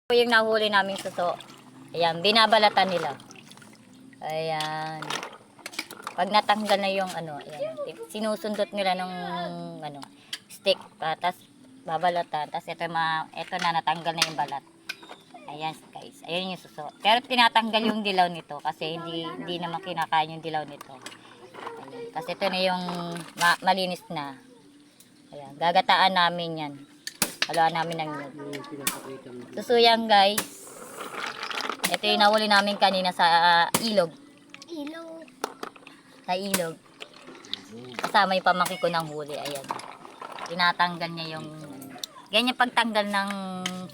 Ito yung nahuli naming suso. Ayan, binabalatan nila. Ayan. Pag natanggal na yung ano, ayan, sinusundot nila ng ano, stick. Tapos babalatan. Tapos ito na natanggal na yung balat. Ayan guys, ayan yung suso. Pero tinatanggal yung dilaw nito kasi hindi naman kinakain yung dilaw nito. Ayan. Kasi ito na yung malinis na. Ayan, gagataan namin yan. Haluan namin ng nyug. Suso yan guys. Ito yung nahuli namin kanina sa ilog. Sa ilog. Kasama yung pamangkin ko ng huli. Ayan. Tinatanggal niya yung ganyan pagtanggal ng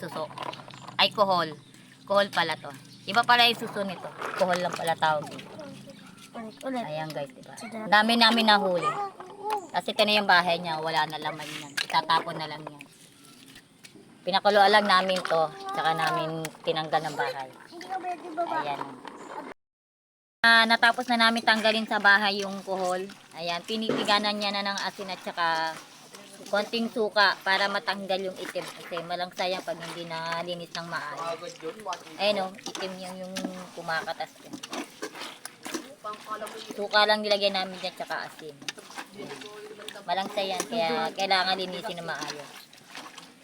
suso. Ay, kohol. Kohol pala to. Iba pala yung suso nito. Kohol lang pala tawag dito. Ayan guys, diba? Dami namin nahuli. Kasi ito na yung bahay niya. Wala na laman yan. Itatapon na lang yan. Pinakuluan lang namin to. Tsaka namin tinanggal ng bahay. Ayan. Natapos na namin tanggalin sa bahay yung kohol. Ayan. Pinipiganan niya na ng asin at tsaka konting suka para matanggal yung itim kasi malangsayang pag hindi na linis ng maayos. Ayun o, itim yung kumakatas yan. Suka lang nilagay namin dyan tsaka asin. Malangsayan kaya kailangan linisin na maayos.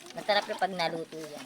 Masarap yung pag naluto yan.